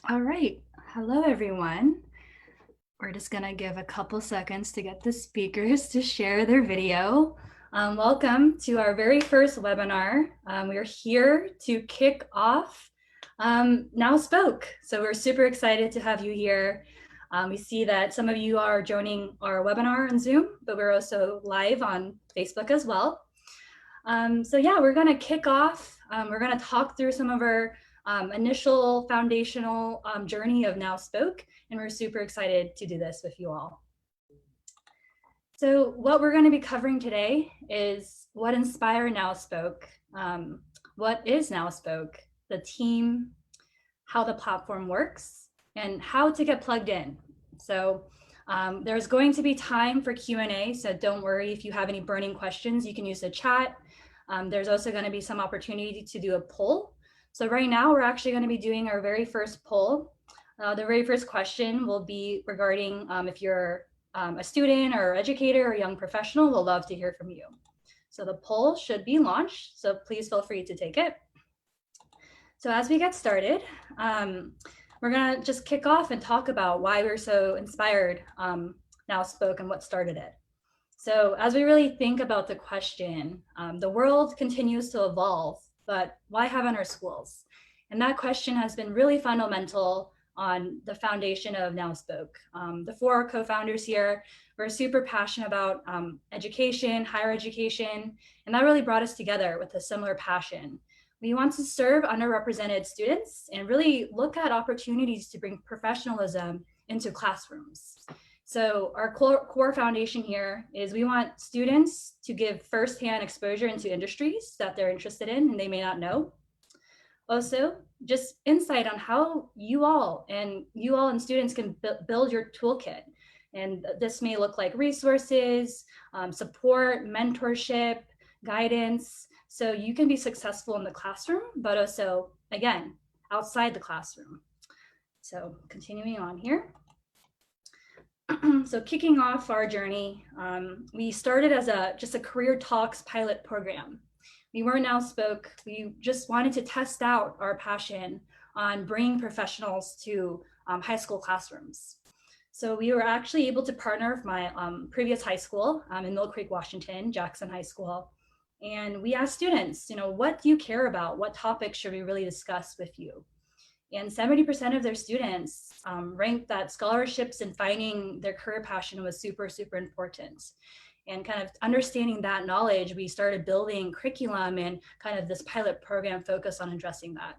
All right. Hello, everyone. We're just going to give a couple seconds to get the speakers to share their video. Welcome to our very first webinar. We are here to kick off Now Spoke. So we're super excited to have you here. We see that some of you are joining our webinar on Zoom, but we're also live on Facebook as well. So yeah, we're going to kick off. We're going to talk through some of our initial foundational journey of Now Spoke, and we're super excited to do this with you all. So what we're going to be covering today is what inspired Now Spoke, what is Now Spoke, the team, how the platform works, and how to get plugged in. So there's going to be time for Q&A, so don't worry if you have any burning questions, you can use the chat. There's also going to be some opportunity to do a poll. So right now we're actually going to be doing our very first poll. The very first question will be regarding if you're a student or educator or young professional, we'll love to hear from you. So the poll should be launched, so please feel free to take it. So as we get started, we're going to just kick off and talk about why we're so inspired Now Spoke and what started it. So as we really think about the question, the world continues to evolve, but why haven't our schools? And that question has been really fundamental on the foundation of Now Spoke. The four co-founders here were super passionate about education, higher education, and that really brought us together with a similar passion. We want to serve underrepresented students and really look at opportunities to bring professionalism into classrooms. So our core foundation here is we want students to give firsthand exposure into industries that they're interested in and they may not know. Also, just insight on how you all and students can build your toolkit. And this may look like resources, support, mentorship, guidance, so you can be successful in the classroom, but also, again, outside the classroom. So continuing on here. So kicking off our journey, we started as just a career talks pilot program. We weren't Now Spoke, we just wanted to test out our passion on bringing professionals to high school classrooms. So we were actually able to partner with my previous high school in Mill Creek, Washington, Jackson High School. And we asked students, what do you care about? What topics should we really discuss with you? And 70% of their students ranked that scholarships and finding their career passion was super, super important. And kind of understanding that knowledge, we started building curriculum and kind of this pilot program focused on addressing that.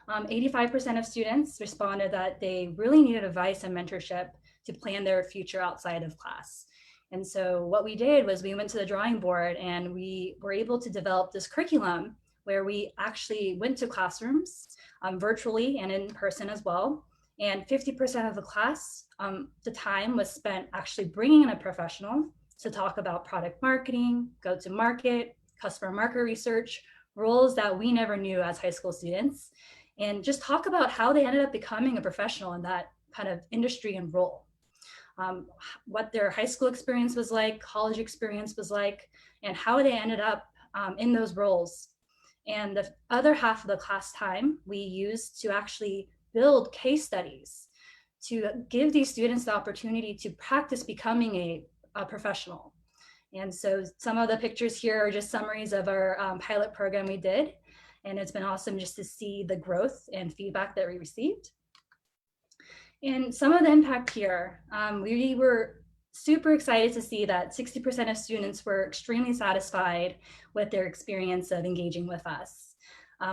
85% of students responded that they really needed advice and mentorship to plan their future outside of class. And so what we did was we went to the drawing board and we were able to develop this curriculum where we actually went to classrooms virtually and in person as well. And 50% of the class, the time was spent actually bringing in a professional to talk about product marketing, go-to-market, customer market research, roles that we never knew as high school students, and just talk about how they ended up becoming a professional in that kind of industry and role. What their high school experience was like, college experience was like, and how they ended up in those roles. And the other half of the class time we used to actually build case studies to give these students the opportunity to practice becoming a professional. And so some of the pictures here are just summaries of our pilot program we did. And it's been awesome just to see the growth and feedback that we received. And some of the impact here, we were super excited to see that 60% of students were extremely satisfied with their experience of engaging with us.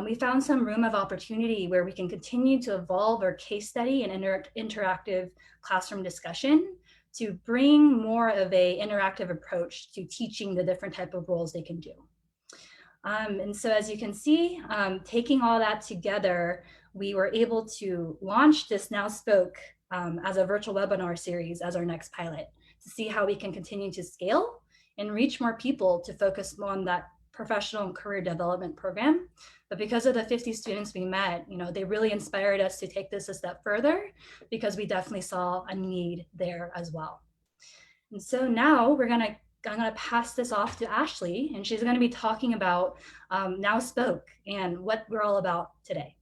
We found some room of opportunity where we can continue to evolve our case study and interactive classroom discussion to bring more of an interactive approach to teaching the different type of roles they can do. And so as you can see, taking all that together, we were able to launch this Now Spoke as a virtual webinar series as our next pilot to see how we can continue to scale and reach more people to focus more on that professional and career development program. But because of the 50 students we met, they really inspired us to take this a step further because we definitely saw a need there as well. And so now I'm gonna pass this off to Ashley, and she's gonna be talking about Now Spoke and what we're all about today.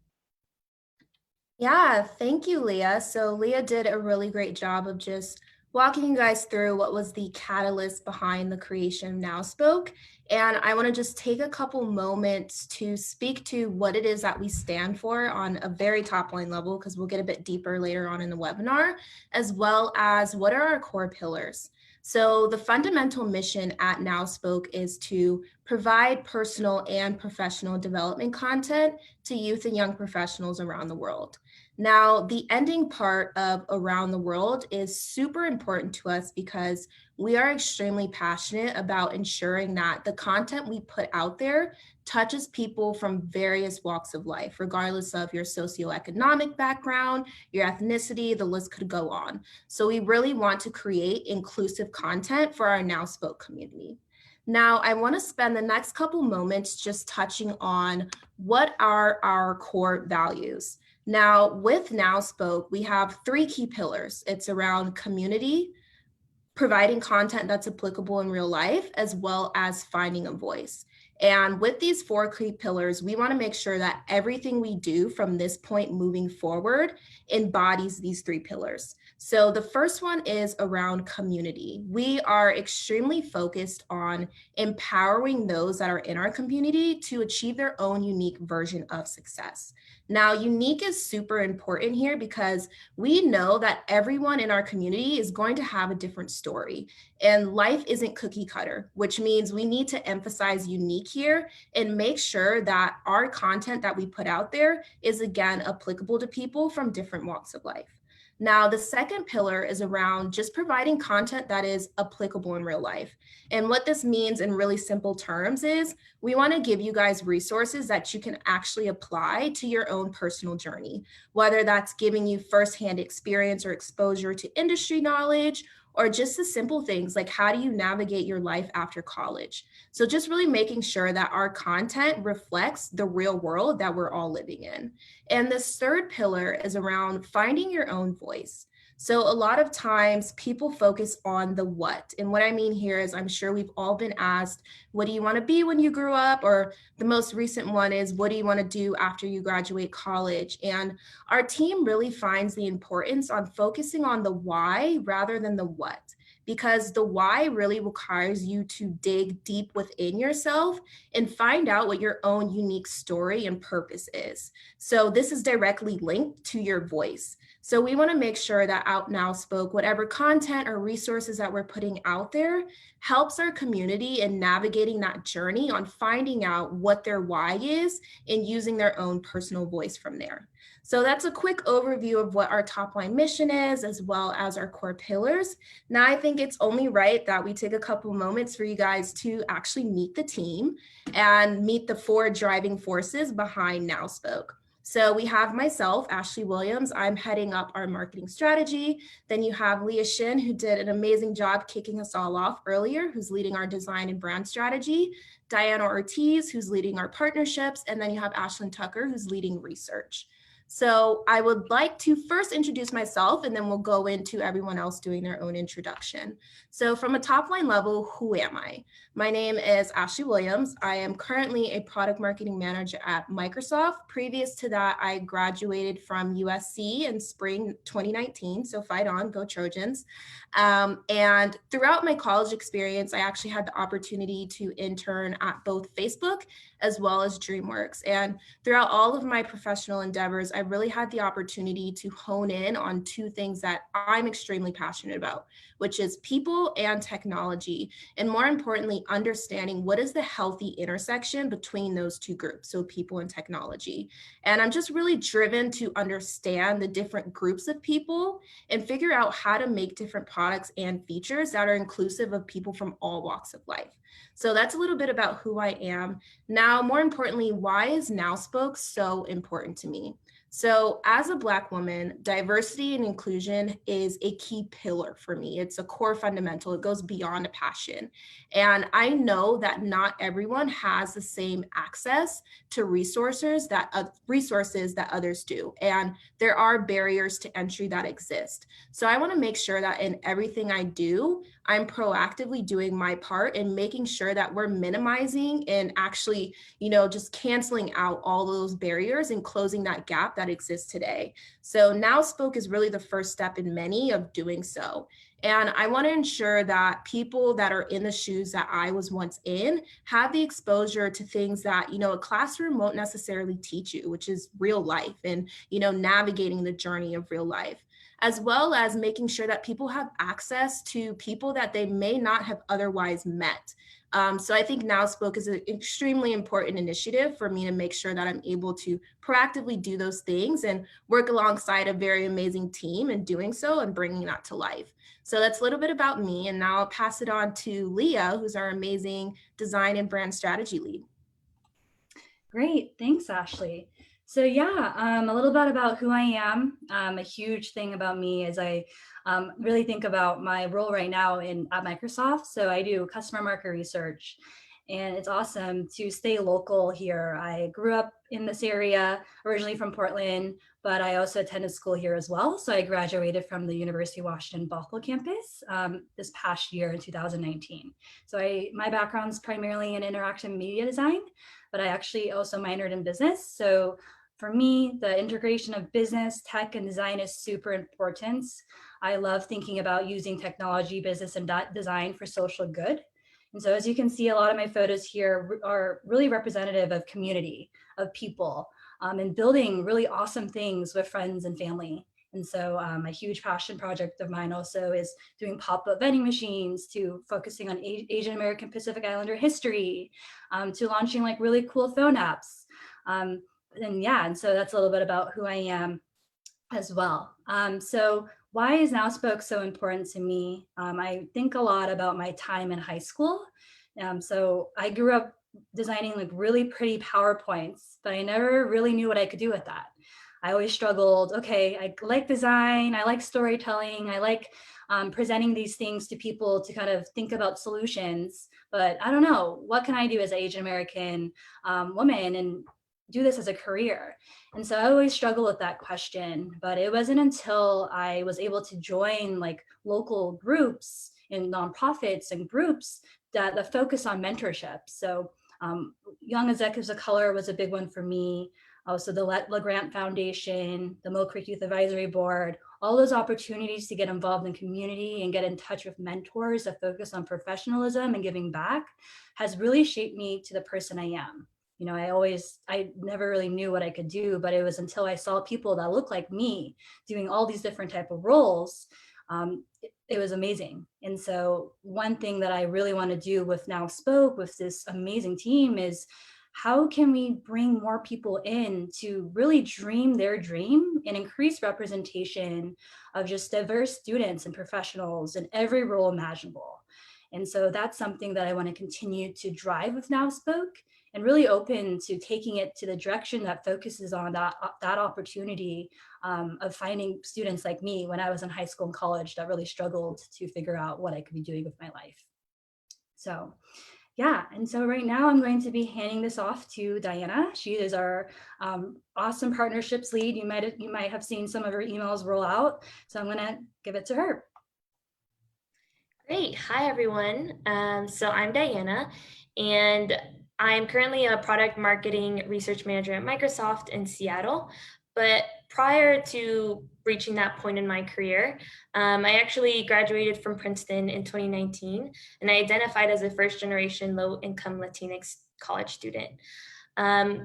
Yeah, thank you, Leah. So Leah did a really great job of just walking you guys through what was the catalyst behind the creation of Now Spoke. And I want to just take a couple moments to speak to what it is that we stand for on a very top line level, because we'll get a bit deeper later on in the webinar, as well as what are our core pillars. So the fundamental mission at Now Spoke is to provide personal and professional development content to youth and young professionals around the world. Now, the ending part of around the world is super important to us because we are extremely passionate about ensuring that the content we put out there touches people from various walks of life, regardless of your socioeconomic background, your ethnicity, the list could go on. So we really want to create inclusive content for our Now Spoke community. Now, I want to spend the next couple moments just touching on what are our core values. Now, with Now Spoke, we have three key pillars. It's around community, providing content that's applicable in real life, as well as finding a voice. And with these four key pillars, we want to make sure that everything we do from this point moving forward embodies these three pillars. So the first one is around community. We are extremely focused on empowering those that are in our community to achieve their own unique version of success. Now, unique is super important here because we know that everyone in our community is going to have a different story, and life isn't cookie cutter, which means we need to emphasize unique here and make sure that our content that we put out there is again applicable to people from different walks of life. Now, the second pillar is around just providing content that is applicable in real life. And what this means in really simple terms is we want to give you guys resources that you can actually apply to your own personal journey, whether that's giving you firsthand experience or exposure to industry knowledge, or just the simple things like how do you navigate your life after college. So just really making sure that our content reflects the real world that we're all living in. And this third pillar is around finding your own voice. So a lot of times people focus on the what. And what I mean here is I'm sure we've all been asked, what do you want to be when you grew up? Or the most recent one is, what do you want to do after you graduate college? And our team really finds the importance on focusing on the why rather than the what, because the why really requires you to dig deep within yourself and find out what your own unique story and purpose is. So this is directly linked to your voice. So we want to make sure that Out Now Spoke, whatever content or resources that we're putting out there, helps our community in navigating that journey on finding out what their why is and using their own personal voice from there. So that's a quick overview of what our top line mission is, as well as our core pillars. Now, I think it's only right that we take a couple moments for you guys to actually meet the team and meet the four driving forces behind Now Spoke. So we have myself, Ashley Williams. I'm heading up our marketing strategy. Then you have Leah Shin, who did an amazing job kicking us all off earlier, who's leading our design and brand strategy. Diana Ortiz, who's leading our partnerships. And then you have Ashlynn Tucker, who's leading research. So I would like to first introduce myself, and then we'll go into everyone else doing their own introduction. So from a top line level, who am I? My name is Ashley Williams. I am currently a product marketing manager at Microsoft. Previous to that, I graduated from USC in spring 2019. So fight on, go Trojans. And throughout my college experience, I actually had the opportunity to intern at both Facebook as well as DreamWorks. And throughout all of my professional endeavors, I really had the opportunity to hone in on two things that I'm extremely passionate about, which is people and technology. And more importantly, understanding what is the healthy intersection between those two groups, so people and technology. And I'm just really driven to understand the different groups of people and figure out how to make different products and features that are inclusive of people from all walks of life. So that's a little bit about who I am. Now, more importantly, why is Now Spoke so important to me? So as a Black woman, diversity and inclusion is a key pillar for me. It's a core fundamental. It goes beyond a passion. And I know that not everyone has the same access to resources that others do. And there are barriers to entry that exist. So I want to make sure that in everything I do, I'm proactively doing my part and making sure that we're minimizing and actually, just canceling out all those barriers and closing that gap that exists today. So Now Spoke is really the first step in many of doing so. And I want to ensure that people that are in the shoes that I was once in have the exposure to things that, a classroom won't necessarily teach you, which is real life and, navigating the journey of real life, as well as making sure that people have access to people that they may not have otherwise met. So I think Now Spoke is an extremely important initiative for me to make sure that I'm able to proactively do those things and work alongside a very amazing team in doing so and bringing that to life. So that's a little bit about me. And now I'll pass it on to Leah, who's our amazing design and brand strategy lead. Great, thanks, Ashley. So yeah, a little bit about who I am. A huge thing about me is I really think about my role right now at Microsoft. So I do customer market research, and it's awesome to stay local here. I grew up in this area, originally from Portland, but I also attended school here as well. So I graduated from the University of Washington Bothell campus this past year in 2019. So my background is primarily in interactive media design, but I actually also minored in business. So for me, the integration of business, tech, and design is super important. I love thinking about using technology, business, and design for social good. And so as you can see, a lot of my photos here are really representative of community, of people, and building really awesome things with friends and family. And so a huge passion project of mine also is doing pop-up vending machines, to focusing on Asian American Pacific Islander history, to launching like really cool phone apps. And so that's a little bit about who I am as well. So why is Now Spoke so important to me? I think a lot about my time in high school. So I grew up designing like really pretty PowerPoints, but I never really knew what I could do with that. I always struggled. Okay, I like design, I like storytelling, I like presenting these things to people to kind of think about solutions, but I don't know, what can I do as an Asian American woman and do this as a career? And so I always struggle with that question, but it wasn't until I was able to join like local groups and nonprofits and groups that the focus on mentorship. So Young Executives of Color was a big one for me. Also the LeGrant Foundation, the Mill Creek Youth Advisory Board, all those opportunities to get involved in community and get in touch with mentors that focus on professionalism and giving back has really shaped me to the person I am. I never really knew what I could do, but it was until I saw people that look like me doing all these different type of roles, it was amazing. And so one thing that I really want to do with Now Spoke, with this amazing team, is how can we bring more people in to really dream their dream and increase representation of just diverse students and professionals in every role imaginable. And so that's something that I want to continue to drive with Now Spoke, and really open to taking it to the direction that focuses on that opportunity of finding students like me when I was in high school and college that really struggled to figure out what I could be doing with my life. So yeah, and so right now I'm going to be handing this off to Diana. She is our awesome partnerships lead. You might have seen some of her emails roll out, so I'm going to give it to her. Great. Hi, everyone. So I'm Diana, and I'm currently a product marketing research manager at Microsoft in Seattle. But prior to reaching that point in my career, I actually graduated from Princeton in 2019, and I identified as a first-generation low-income Latinx college student.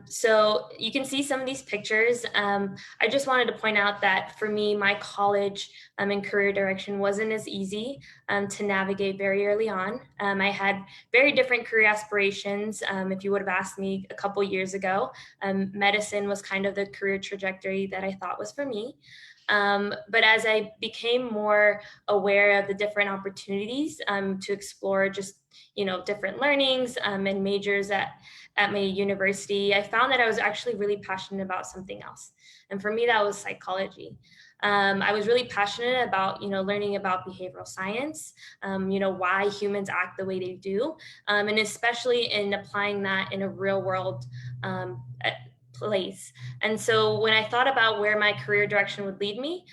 So you can see some of these pictures. I just wanted to point out that for me, my college and career direction wasn't as easy to navigate very early on. I had very different career aspirations. If you would have asked me a couple years ago, medicine was kind of the career trajectory that I thought was for me. But as I became more aware of the different opportunities to explore just, different learnings and majors at my university, I found that I was actually really passionate about something else. And for me, that was psychology. I was really passionate about, learning about behavioral science, why humans act the way they do, and especially in applying that in a real world place. And so when I thought about where my career direction would lead me,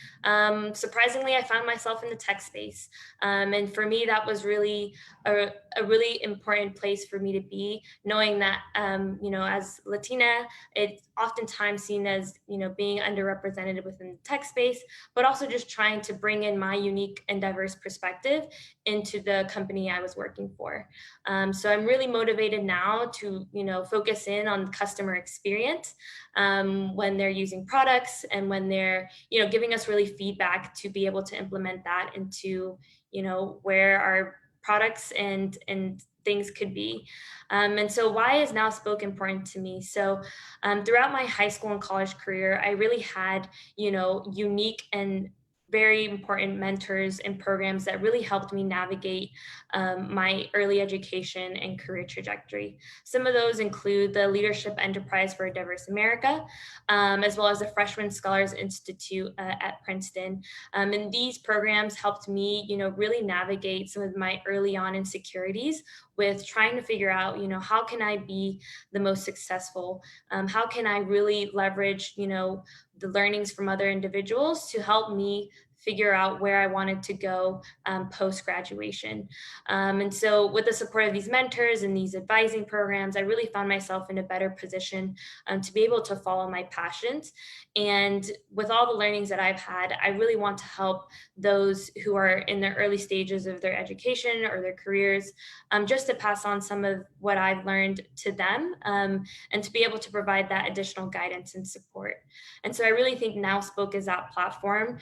surprisingly, I found myself in the tech space. And for me, that was really a really important place for me to be, knowing that, as Latina, it's oftentimes seen as, being underrepresented within the tech space, but also just trying to bring in my unique and diverse perspective into the company I was working for. So I'm really motivated now to, focus in on customer experience when they're using products and when they're, giving us really feedback to be able to implement that into, where our products and things could be. And so why is Now Spoke important to me? So throughout my high school and college career, I really had, unique and very important mentors and programs that really helped me navigate my early education and career trajectory. Some of those include the Leadership Enterprise for a Diverse America, as well as the Freshman Scholars Institute at Princeton. And these programs helped me, really navigate some of my early on insecurities with trying to figure out, how can I be the most successful? How can I really leverage, the learnings from other individuals to help me figure out where I wanted to go post-graduation. And so with the support of these mentors and these advising programs, I really found myself in a better position to be able to follow my passions. And with all the learnings that I've had, I really want to help those who are in the early stages of their education or their careers, just to pass on some of what I've learned to them, and to be able to provide that additional guidance and support. And so I really think Now Spoke is that platform.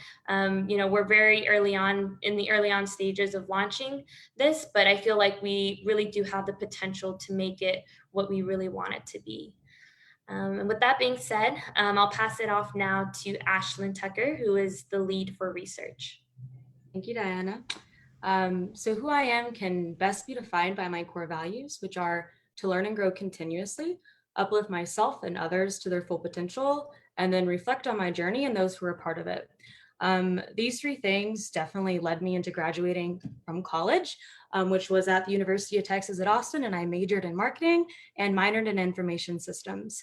We're very early on in the early on stages of launching this, but I feel like we really do have the potential to make it what we really want it to be. And with that being said, I'll pass it off now to Ashlynn Tucker, who is the lead for research. Thank you, Diana. So who I am can best be defined by my core values, which are to learn and grow continuously, uplift myself and others to their full potential, and then reflect on my journey and those who are part of it. These three things definitely led me into graduating from college, which was at the University of Texas at Austin, and I majored in marketing and minored in information systems.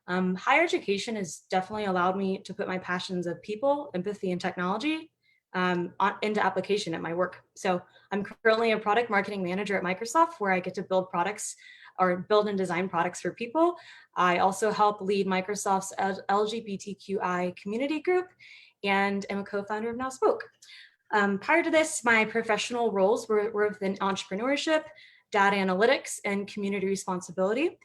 Higher education has definitely allowed me to put my passions of people, empathy, and technology into application at my work. So I'm currently a product marketing manager at Microsoft, where I get to build products or build and design products for people. I also help lead Microsoft's LGBTQI community group and am a co-founder of Now Spoke. Prior to this, my professional roles were within entrepreneurship, data analytics, and community responsibility.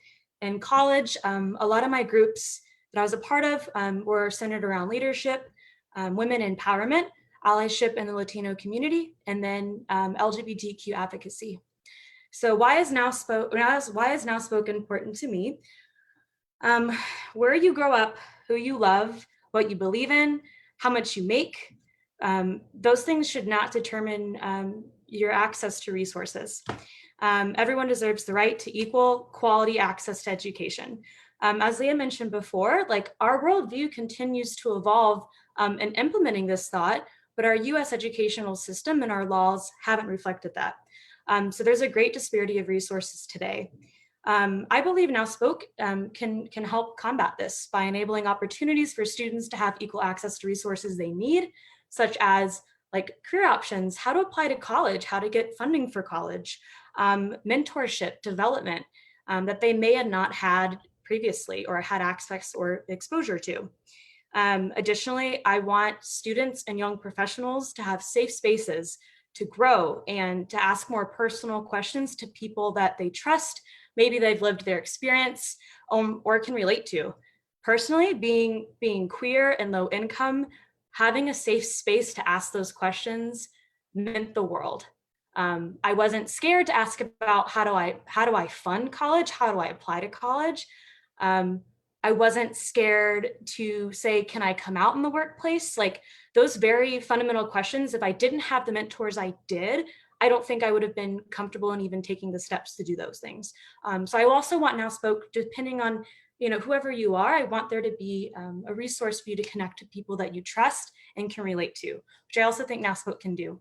In college, a lot of my groups that I was a part of were centered around leadership, women empowerment, allyship in the Latino community, and then LGBTQ advocacy. So why is Now Spoke important to me? Where you grow up, who you love, what you believe in, how much you make, those things should not determine your access to resources. Everyone deserves the right to equal quality access to education. As Leah mentioned before, like our worldview continues to evolve in implementing this thought, but our US educational system and our laws haven't reflected that. So there's a great disparity of resources today. I believe Now Spoke can help combat this by enabling opportunities for students to have equal access to resources they need, such as like career options, how to apply to college, how to get funding for college, mentorship, development that they may have not had previously or had access or exposure to. Additionally, I want students and young professionals to have safe spaces to grow and to ask more personal questions to people that they trust, maybe they've lived their experience or can relate to. Personally, being queer and low income, having a safe space to ask those questions meant the world. I wasn't scared to ask about how do I fund college? How do I apply to college? I wasn't scared to say, can I come out in the workplace? Like those very fundamental questions, if I didn't have the mentors I did, I don't think I would have been comfortable in even taking the steps to do those things. So I also want Now Spoke, depending on whoever you are, I want there to be a resource for you to connect to people that you trust and can relate to, which I also think Now Spoke can do.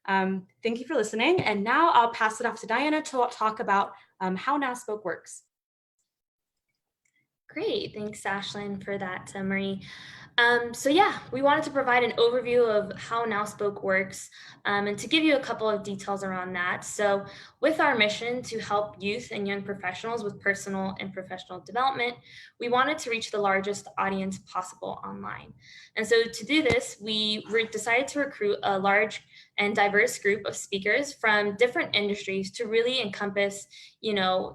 Thank you for listening. And now I'll pass it off to Diana to talk about how Now Spoke works. Great, thanks Ashlynn for that summary. So yeah, we wanted to provide an overview of how Now Spoke works and to give you a couple of details around that. So with our mission to help youth and young professionals with personal and professional development, we wanted to reach the largest audience possible online. And so to do this, we decided to recruit a large and diverse group of speakers from different industries to really encompass,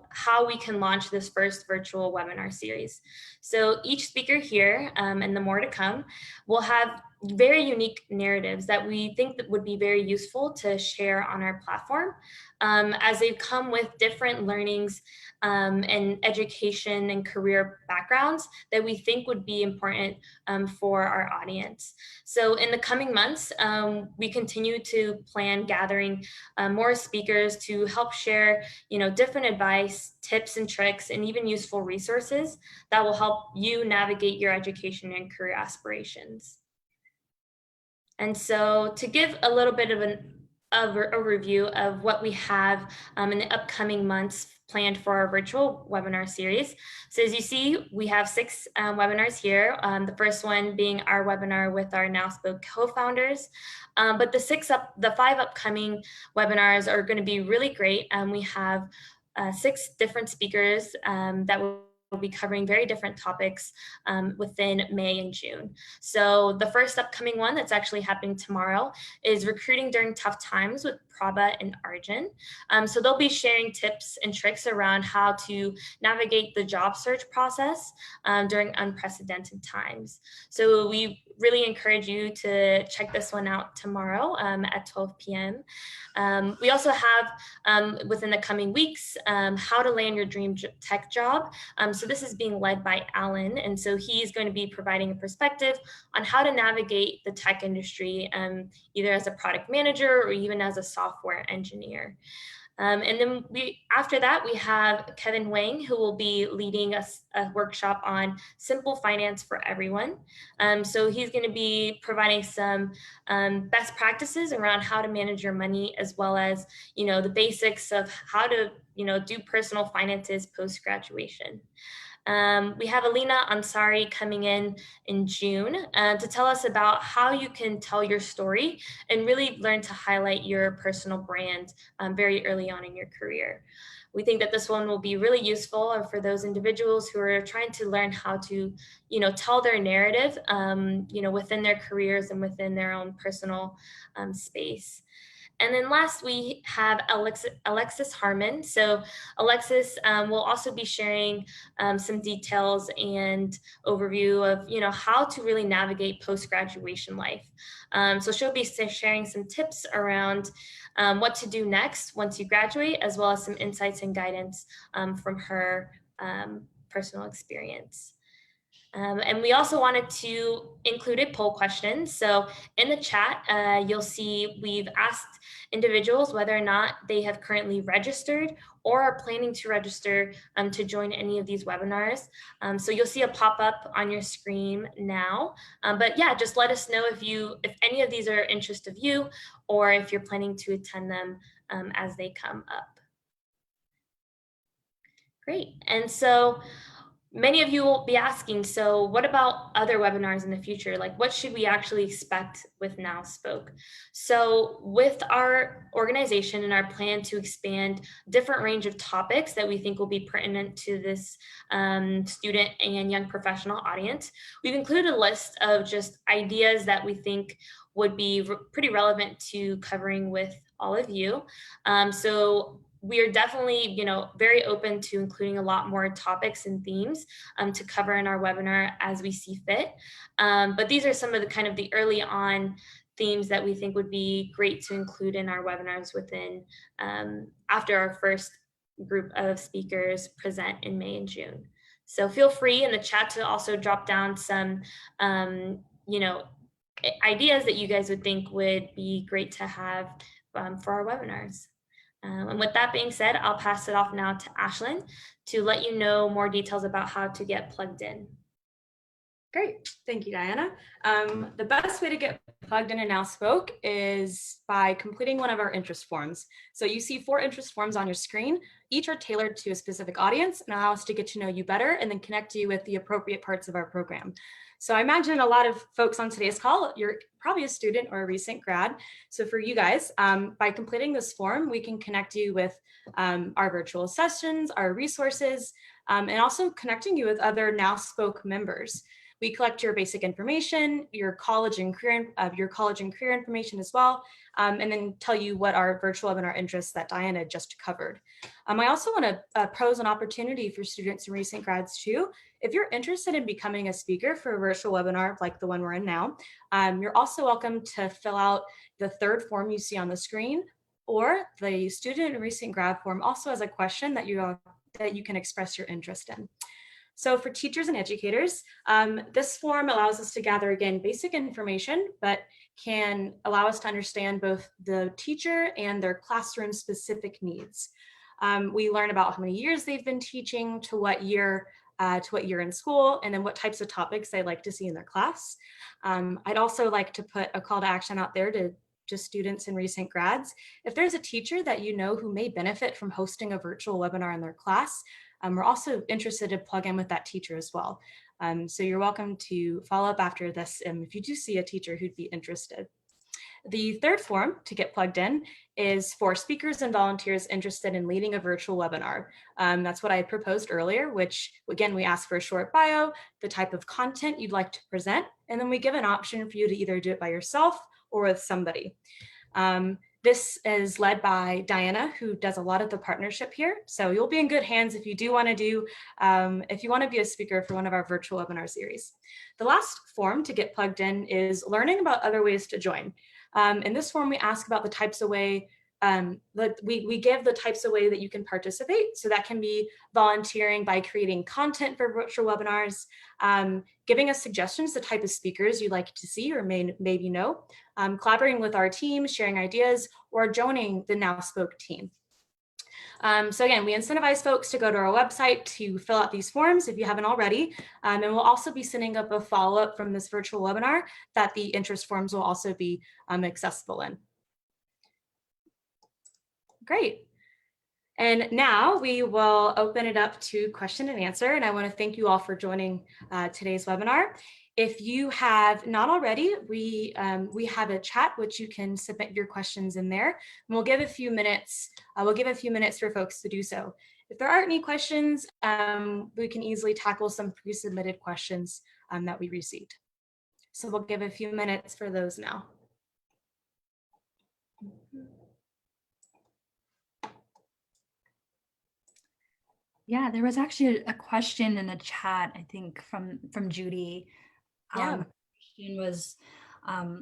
how we can launch this first virtual webinar series. So each speaker here, and the more to come, will have very unique narratives that we think that would be very useful to share on our platform, as they come with different learnings and education and career backgrounds that we think would be important for our audience. So in the coming months, we continue to plan gathering more speakers to help share, different advice, tips and tricks, and even useful resources that will help you navigate your education and career aspirations. And so to give a little bit of a review of what we have in the upcoming months planned for our virtual webinar series. So as you see, we have 6 webinars here. The first one being our webinar with our Now Spoke co-founders. But the 5 upcoming webinars are going to be really great. We have 6 different speakers that will be covering very different topics within May and June. So the first upcoming one that's actually happening tomorrow is Recruiting During Tough Times with Prabha and Arjun. So they'll be sharing tips and tricks around how to navigate the job search process during unprecedented times. So we really encourage you to check this one out tomorrow at 12 p.m. We also have within the coming weeks, how to land your dream tech job. So this is being led by Alan. And so he's going to be providing a perspective on how to navigate the tech industry, either as a product manager or even as a software engineer. And then after that, we have Kevin Wang, who will be leading a workshop on simple finance for everyone. So he's going to be providing some best practices around how to manage your money, as well as, the basics of how to, do personal finances post-graduation. We have Alina Ansari coming in June to tell us about how you can tell your story and really learn to highlight your personal brand very early on in your career. We think that this one will be really useful for those individuals who are trying to learn how to, tell their narrative, within their careers and within their own personal space. And then last, we have Alexis Harmon. So Alexis will also be sharing some details and overview of, how to really navigate post-graduation life. So she'll be sharing some tips around what to do next once you graduate, as well as some insights and guidance from her personal experience. And we also wanted to include a poll question. So in the chat, you'll see we've asked individuals whether or not they have currently registered or are planning to register to join any of these webinars. So you'll see a pop-up on your screen now. But yeah, just let us know if any of these are interest of you, or if you're planning to attend them as they come up. Great. And so many of you will be asking, so what about other webinars in the future? Like, what should we actually expect with Now Spoke? So with our organization and our plan to expand different range of topics that we think will be pertinent to this student and young professional audience, we've included a list of just ideas that we think would be pretty relevant to covering with all of you. So we are definitely, very open to including a lot more topics and themes to cover in our webinar as we see fit. But these are some of the early on themes that we think would be great to include in our webinars within after our first group of speakers present in May and June. So feel free in the chat to also drop down some, ideas that you guys would think would be great to have for our webinars. And with that being said, I'll pass it off now to Ashlynn to let you know more details about how to get plugged in. Great, thank you, Diana. The best way to get plugged in and now spoke is by completing one of our interest forms. So you see 4 interest forms on your screen. Each are tailored to a specific audience and allow us to get to know you better and then connect you with the appropriate parts of our program. So I imagine a lot of folks on today's call, you're probably a student or a recent grad. So for you guys, by completing this form, we can connect you with our virtual sessions, our resources, and also connecting you with other Now Spoke members. We collect your basic information, your college and career information as well, and then tell you what our virtual webinar interests that Diana just covered. I also want to pose an opportunity for students and recent grads too. If you're interested in becoming a speaker for a virtual webinar like the one we're in now, you're also welcome to fill out the 3rd form you see on the screen, or the student and recent grad form also has a question that you can express your interest in. So for teachers and educators, this form allows us to gather, again, basic information, but can allow us to understand both the teacher and their classroom specific needs. We learn about how many years they've been teaching, to what year in school, and then what types of topics they like to see in their class. I'd also like to put a call to action out there to students and recent grads. If there's a teacher that you know who may benefit from hosting a virtual webinar in their class, we're also interested to plug in with that teacher as well. So you're welcome to follow up after this if you do see a teacher who'd be interested. The 3rd form to get plugged in is for speakers and volunteers interested in leading a virtual webinar. That's what I had proposed earlier, which again, we ask for a short bio, the type of content you'd like to present, and then we give an option for you to either do it by yourself or with somebody. This is led by Diana, who does a lot of the partnership here. So you'll be in good hands if you do want to if you want to be a speaker for one of our virtual webinar series. The last form to get plugged in is learning about other ways to join. In this form, we ask about the types of way we give the types of way that you can participate. So that can be volunteering by creating content for virtual webinars, giving us suggestions, the type of speakers you'd like to see or maybe know, collaborating with our team, sharing ideas, or joining the Now Spoke team. So again, we incentivize folks to go to our website to fill out these forms if you haven't already. And we'll also be sending up a follow-up from this virtual webinar that the interest forms will also be accessible in. Great. And now we will open it up to question and answer. And I want to thank you all for joining today's webinar. If you have not already, we have a chat which you can submit your questions in there. And we'll give a few minutes. For folks to do so. If there aren't any questions, we can easily tackle some pre-submitted questions that we received. So we'll give a few minutes for those now. Yeah, there was actually a question in the chat, I think from Judy. Yeah. Question was,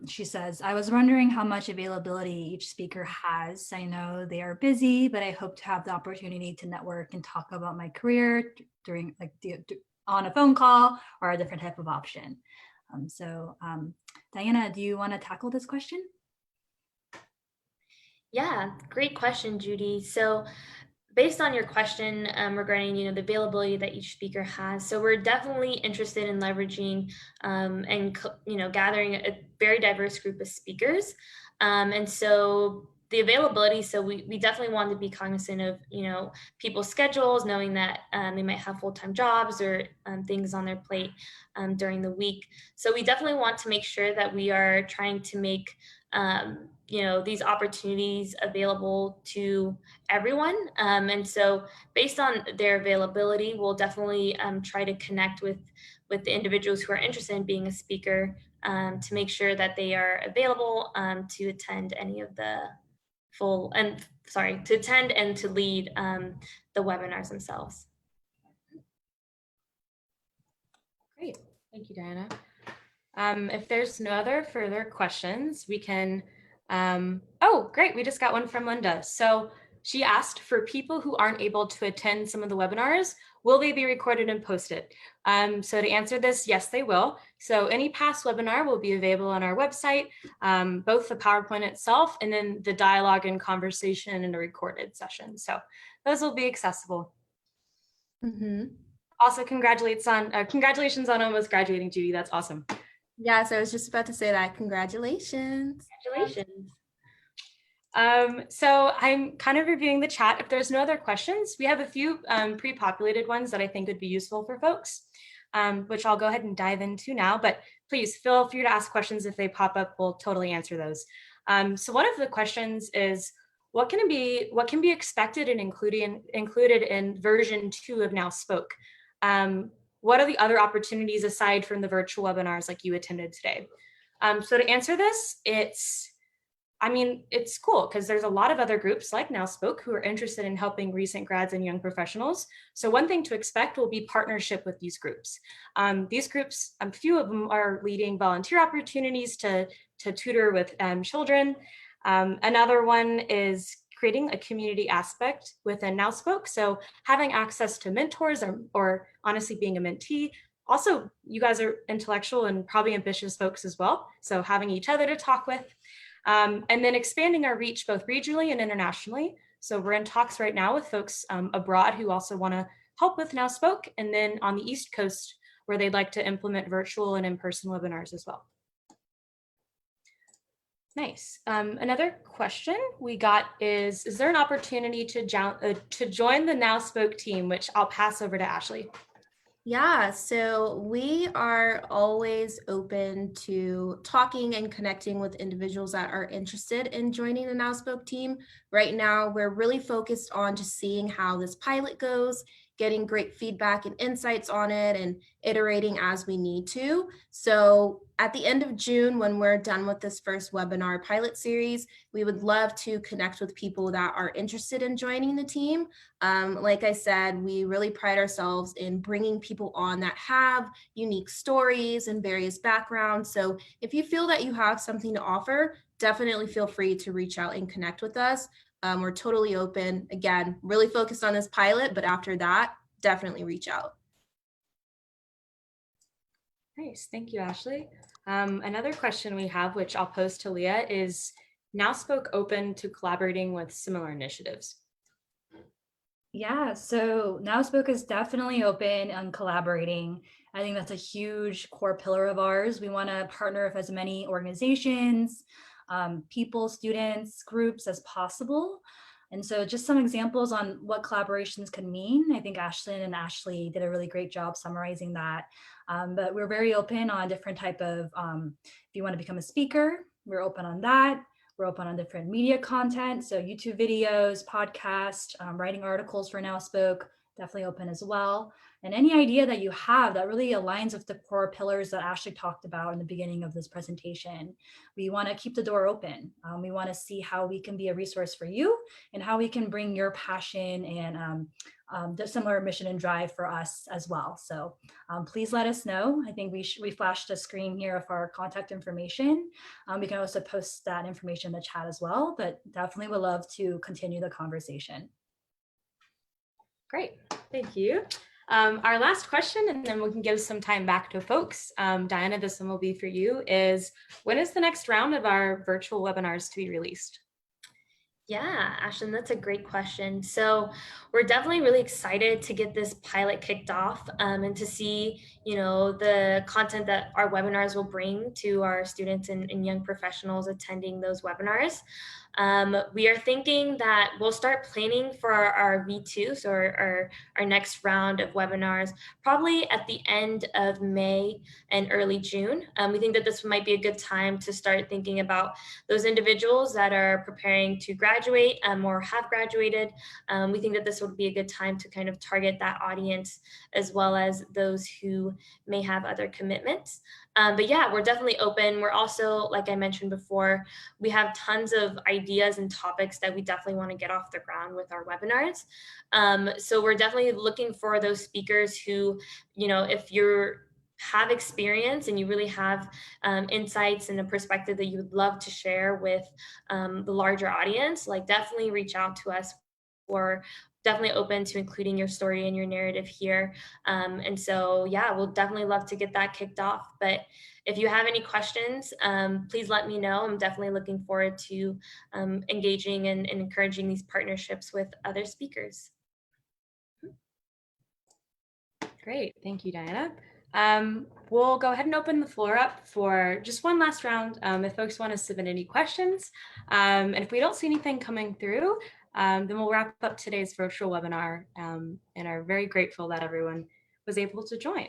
she says, I was wondering how much availability each speaker has. I know they are busy, but I hope to have the opportunity to network and talk about my career during on a phone call or a different type of option. Diana, do you want to tackle this question? Yeah, great question, Judy. So based on your question regarding the availability that each speaker has, so we're definitely interested in leveraging and gathering a very diverse group of speakers, and so the availability. So we definitely want to be cognizant of people's schedules, knowing that they might have full-time jobs or things on their plate during the week. So we definitely want to make sure that we are trying to make these opportunities available to everyone. And so based on their availability, we'll definitely try to connect with the individuals who are interested in being a speaker to make sure that they are available to attend any of the to attend and to lead the webinars themselves. Great, thank you, Diana. If there's no other further questions, we can, oh, great, we just got one from Linda. So she asked, for people who aren't able to attend some of the webinars, will they be recorded and posted? So to answer this, yes, they will. So any past webinar will be available on our website, both the PowerPoint itself and then the dialogue and conversation in a recorded session. So those will be accessible. Mm-hmm. Also, congratulations on almost graduating, Judy. That's awesome. Yes, I was just about to say that. Congratulations. Congratulations. So I'm kind of reviewing the chat. If there's no other questions, we have a few pre-populated ones that I think would be useful for folks, which I'll go ahead and dive into now, but please feel free to ask questions if they pop up. We'll totally answer those. So one of the questions is, what can be expected and included in version 2 of Now Spoke? What are the other opportunities aside from the virtual webinars like you attended today? So to answer this, it's cool because there's a lot of other groups like Now Spoke who are interested in helping recent grads and young professionals. So one thing to expect will be partnership with these groups. These groups, a few of them are leading volunteer opportunities to tutor with children. Another one is creating a community aspect within Now Spoke. So having access to mentors or honestly being a mentee. Also, you guys are intellectual and probably ambitious folks as well. So having each other to talk with. And then expanding our reach both regionally and internationally. So we're in talks right now with folks abroad who also want to help with Now Spoke, and then on the East Coast where they'd like to implement virtual and in-person webinars as well. Nice. Another question we got is there an opportunity to join the Now Spoke team, which I'll pass over to Ashley. Yeah, so we are always open to talking and connecting with individuals that are interested in joining the Now Spoke team. Right now, we're really focused on just seeing how this pilot goes, getting great feedback and insights on it, and iterating as we need to. So at the end of June, when we're done with this first webinar pilot series, we would love to connect with people that are interested in joining the team. Like I said, we really pride ourselves in bringing people on that have unique stories and various backgrounds. So if you feel that you have something to offer, definitely feel free to reach out and connect with us. We're totally open. Again, really focused on this pilot, but after that, definitely reach out. Nice, thank you, Ashley. Another question we have, which I'll pose to Leah, is Now Spoke open to collaborating with similar initiatives? Yeah, so Now Spoke is definitely open and collaborating. I think that's a huge core pillar of ours. We want to partner with as many organizations, people, students, groups as possible. And so just some examples on what collaborations can mean. I think Ashlynn and Ashley did a really great job summarizing that. But we're very open on different type of, if you want to become a speaker, we're open on that. We're open on different media content. So YouTube videos, podcasts, writing articles for Now Spoke, definitely open as well. And any idea that you have that really aligns with the core pillars that Ashley talked about in the beginning of this presentation, we want to keep the door open. We want to see how we can be a resource for you and how we can bring your passion and the similar mission and drive for us as well. So please let us know. I think we flashed a screen here of our contact information. We can also post that information in the chat as well, but definitely would love to continue the conversation. Great, thank you. Our last question, and then we can give some time back to folks. Diana, this one will be for you, is when is the next round of our virtual webinars to be released? Yeah, Ashlynn, that's a great question. So we're definitely really excited to get this pilot kicked off and to see, the content that our webinars will bring to our students and young professionals attending those webinars. We are thinking that we'll start planning for our V2, so our next round of webinars, probably at the end of May and early June. We think that this might be a good time to start thinking about those individuals that are preparing to graduate or have graduated. We think that this would be a good time to kind of target that audience as well as those who may have other commitments. But yeah, we're definitely open. We're also, like I mentioned before, we have tons of ideas and topics that we definitely want to get off the ground with our webinars. So we're definitely looking for those speakers who, if you're have experience and you really have insights and a perspective that you would love to share with the larger audience, like definitely reach out to us. Or definitely open to including your story and your narrative here. And so, yeah, we'll definitely love to get that kicked off. But if you have any questions, please let me know. I'm definitely looking forward to engaging and encouraging these partnerships with other speakers. Great, thank you, Diana. We'll go ahead and open the floor up for just one last round if folks want to submit any questions. And if we don't see anything coming through, then we'll wrap up today's virtual webinar and are very grateful that everyone was able to join.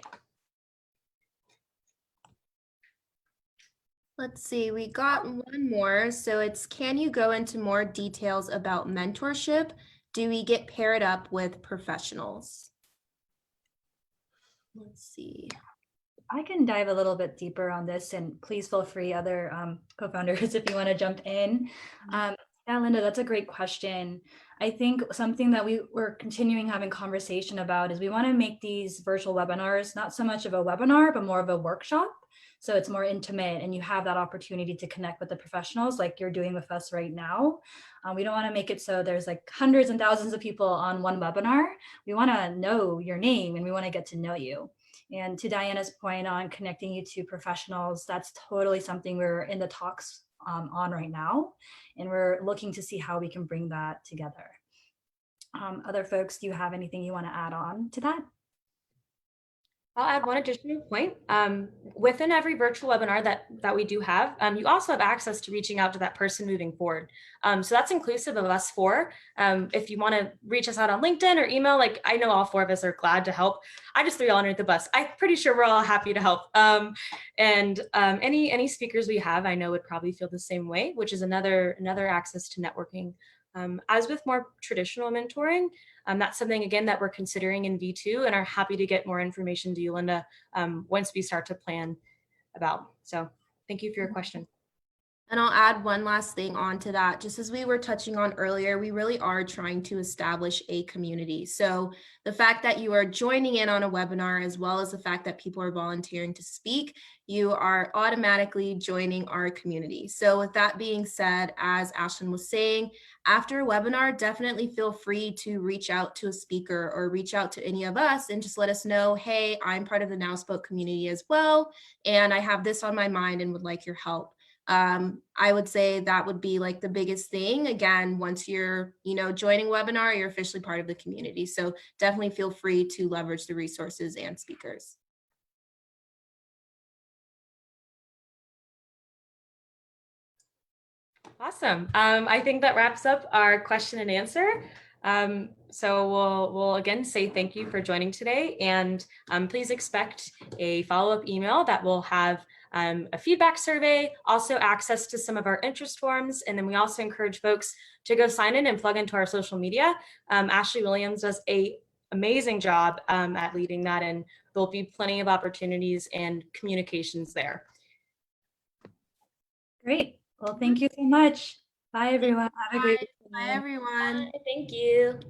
Let's see, we got one more. So it's, can you go into more details about mentorship? Do we get paired up with professionals? Let's see. I can dive a little bit deeper on this, and please feel free, other co-founders, if you want to jump in. Yeah, Linda, that's a great question. I think something that we're continuing having conversation about is we want to make these virtual webinars not so much of a webinar, but more of a workshop. So it's more intimate and you have that opportunity to connect with the professionals like you're doing with us right now. We don't want to make it so there's like hundreds and thousands of people on one webinar. We want to know your name and we want to get to know you. And to Diana's point on connecting you to professionals, that's totally something we're in the talks on right now. And we're looking to see how we can bring that together. Other folks, do you have anything you want to add on to that? I'll add one additional point. Within every virtual webinar that we do have, you also have access to reaching out to that person moving forward. So that's inclusive of us four. If you want to reach us out on LinkedIn or email, like I know all four of us are glad to help. I just threw you all underneath the bus. I'm pretty sure we're all happy to help. Any speakers we have, I know would probably feel the same way, which is another access to networking. As with more traditional mentoring, that's something, again, that we're considering in V2 and are happy to get more information to you, Linda, once we start to plan about. So thank you for your question. And I'll add one last thing onto that. Just as we were touching on earlier, we really are trying to establish a community. So the fact that you are joining in on a webinar, as well as the fact that people are volunteering to speak, you are automatically joining our community. So with that being said, as Ashlynn was saying, after a webinar, definitely feel free to reach out to a speaker or reach out to any of us and just let us know, hey, I'm part of the Now Spoke community as well, and I have this on my mind and would like your help. I would say that would be like the biggest thing. Again, once you're, joining webinar, you're officially part of the community. So definitely feel free to leverage the resources and speakers. Awesome. I think that wraps up our question and answer. So we'll again say thank you for joining today, and please expect a follow-up email that will have a feedback survey, also access to some of our interest forms, and then we also encourage folks to go sign in and plug into our social media. Ashley Williams does an amazing job at leading that, and there'll be plenty of opportunities and communications there. Great. Well, thank you so much. Bye, everyone. Have a great day. Bye, everyone. Thank you.